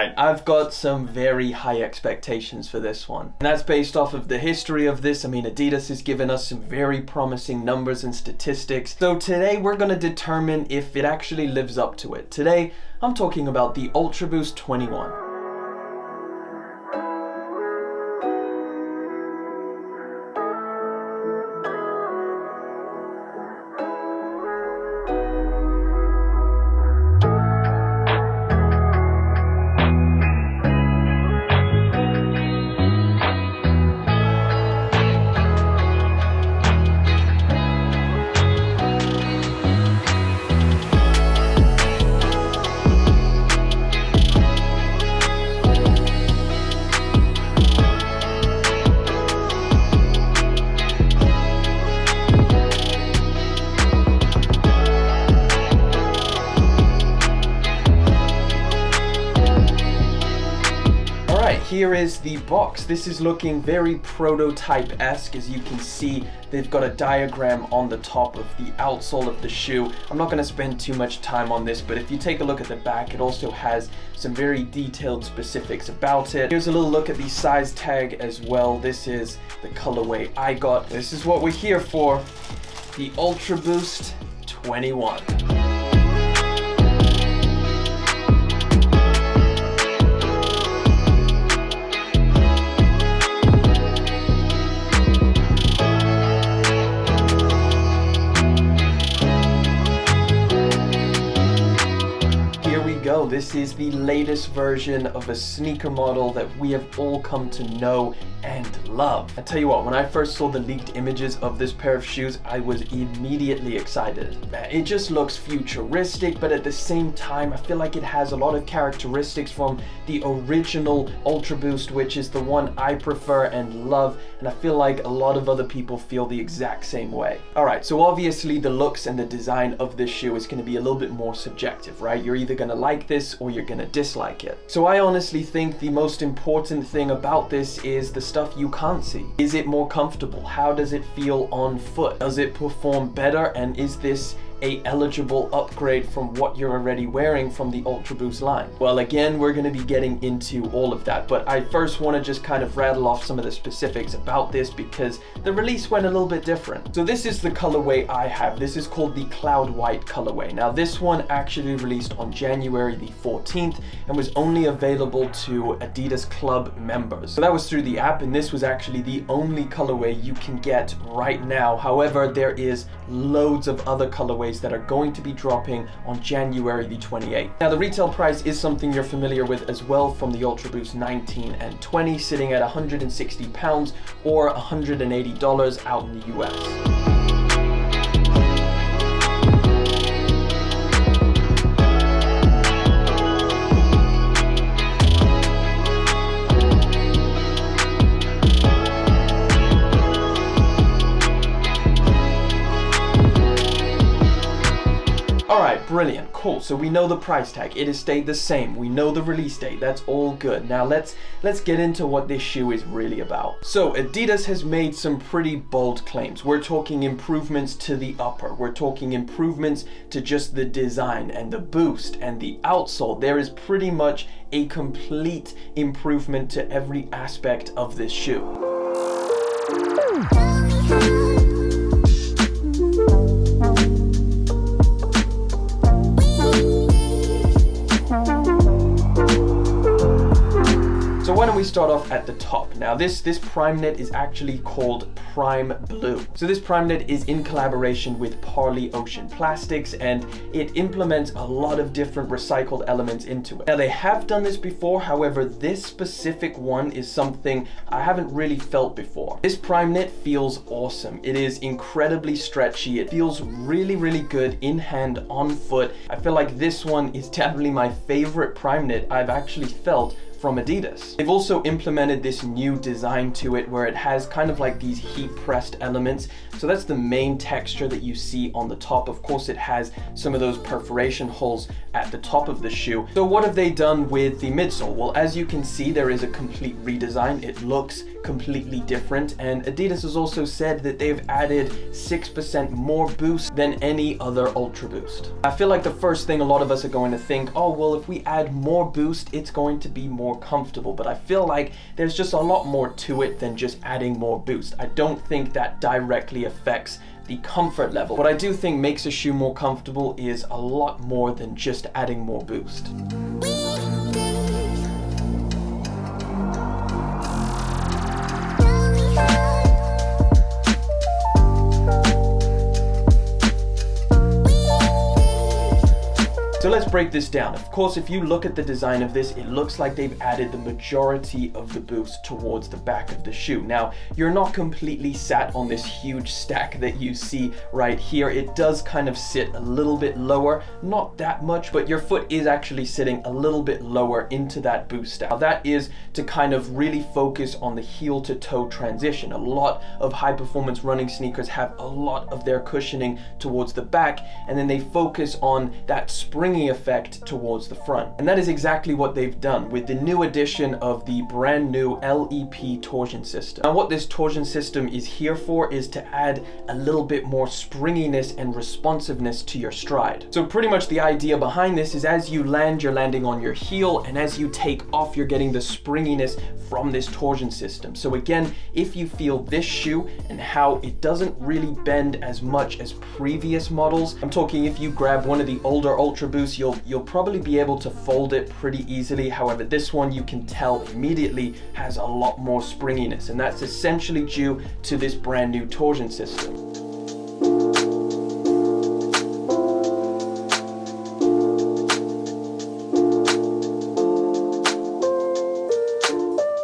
Alright, I've got some very high expectations for this one. And that's based off of the history of this. I mean, Adidas has given us some very promising numbers and statistics. So today we're going to determine if it actually lives up to it. Today, I'm talking about the Ultraboost 21. Here is the box. This is looking very prototype-esque. As you can see, they've got a diagram on the top of the outsole of the shoe. I'm not going to spend too much time on this, but if you take a look at the back, it also has some very detailed specifics about it. Here's a little look at the size tag as well. This is the colorway I got. This is what we're here for, the Ultraboost 21. This is the latest version of a sneaker model that we have all come to know and love. I tell you what, when I first saw the leaked images of this pair of shoes, I was immediately excited. It just looks futuristic, but at the same time, I feel like it has a lot of characteristics from the original Ultraboost, which is the one I prefer and love, and I feel like a lot of other people feel the exact same way. Alright, so obviously the looks and the design of this shoe is going to be a little bit more subjective, right? You're either going to like this or you're gonna dislike it. So I honestly think the most important thing about this is the stuff you can't see. Is it more comfortable? How does it feel on foot? Does it perform better? And is this a eligible upgrade from what you're already wearing from the Ultraboost line? Well, again, we're going to be getting into all of that, but I first want to just kind of rattle off some of the specifics about this because the release went a little bit different. So this is the colorway I have. This is called the Cloud White colorway. Now this one actually released on January the 14th and was only available to Adidas Club members. So that was through the app, and this was actually the only colorway you can get right now. However, there is loads of other colorways that are going to be dropping on January the 28th. Now the retail price is something you're familiar with as well from the Ultraboost 19 and 20, sitting at £160 or $180 out in the US. Alright, brilliant, cool. So we know the price tag, it has stayed the same. We know the release date, that's all good. Now let's get into what this shoe is really about. So Adidas has made some pretty bold claims. We're talking improvements to the upper. We're talking improvements to just the design and the boost and the outsole. There is pretty much a complete improvement to every aspect of this shoe. So why don't we start off at the top. Now this Primeknit is actually called Prime Blue. So this Primeknit is in collaboration with Parley Ocean Plastics, and it implements a lot of different recycled elements into it. Now they have done this before, however this specific one is something I haven't really felt before. This Primeknit feels awesome. It is incredibly stretchy. It feels really, really good in hand, on foot. I feel like this one is definitely my favorite Primeknit I've actually felt from Adidas. They've also implemented this new design to it where it has kind of like these heat pressed elements. So that's the main texture that you see on the top. Of course, it has some of those perforation holes at the top of the shoe. So what have they done with the midsole? Well, as you can see, there is a complete redesign. It looks completely different, and Adidas has also said that they've added 6% more boost than any other Ultraboost. I feel like the first thing a lot of us are going to think, oh well, if we add more boost, it's going to be more comfortable, but I feel like there's just a lot more to it than just adding more boost. I don't think that directly affects the comfort level. What I do think makes a shoe more comfortable is a lot more than just adding more boost. So let's break this down. Of course, if you look at the design of this, it looks like they've added the majority of the boost towards the back of the shoe. Now, you're not completely sat on this huge stack that you see right here. It does kind of sit a little bit lower, not that much, but your foot is actually sitting a little bit lower into that boost stack. Now, that is to kind of really focus on the heel to toe transition. A lot of high performance running sneakers have a lot of their cushioning towards the back, and then they focus on that springy effect towards the front. And that is exactly what they've done with the new addition of the brand new LEP torsion system. Now, what this torsion system is here for is to add a little bit more springiness and responsiveness to your stride. So pretty much the idea behind this is as you land, you're landing on your heel, and as you take off, you're getting the springiness from this torsion system. So again, if you feel this shoe and how it doesn't really bend as much as previous models, I'm talking if you grab one of the older Ultraboosts, you'll probably be able to fold it pretty easily. However, this one you can tell immediately has a lot more springiness, and that's essentially due to this brand new torsion system.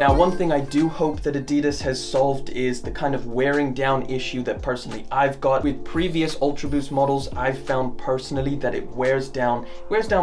Now, one thing I do hope that Adidas has solved is the kind of wearing down issue that personally I've got. With previous Ultraboost models, I've found personally that it wears down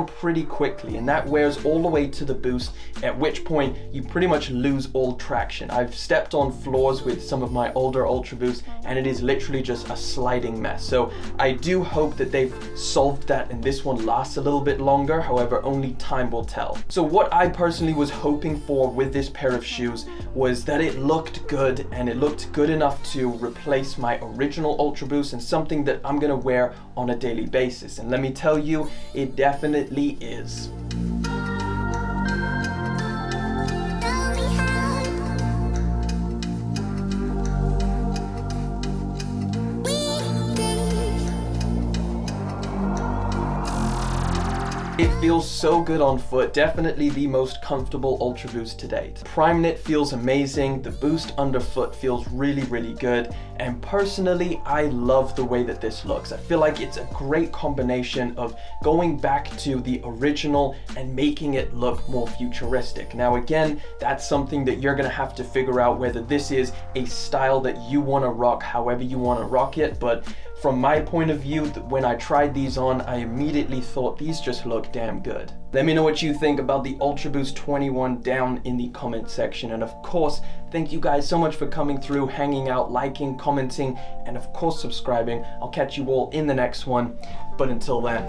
pretty quickly, and that wears all the way to the boost, at which point you pretty much lose all traction. I've stepped on floors with some of my older Ultraboosts, and it is literally just a sliding mess. So I do hope that they've solved that and this one lasts a little bit longer. However, only time will tell. So what I personally was hoping for with this pair of shoes was that it looked good, and it looked good enough to replace my original Ultraboost and something that I'm gonna wear on a daily basis. And let me tell you, it definitely is. It feels so good on foot, definitely the most comfortable Ultraboost to date. Primeknit feels amazing, the boost underfoot feels really, really good, and personally, I love the way that this looks. I feel like it's a great combination of going back to the original and making it look more futuristic. Now again, that's something that you're gonna have to figure out whether this is a style that you wanna rock however you wanna rock it, but from my point of view, when I tried these on, I immediately thought these just look damn good. Let me know what you think about the Ultraboost 21 down in the comment section. And of course, thank you guys so much for coming through, hanging out, liking, commenting, and of course subscribing. I'll catch you all in the next one, but until then.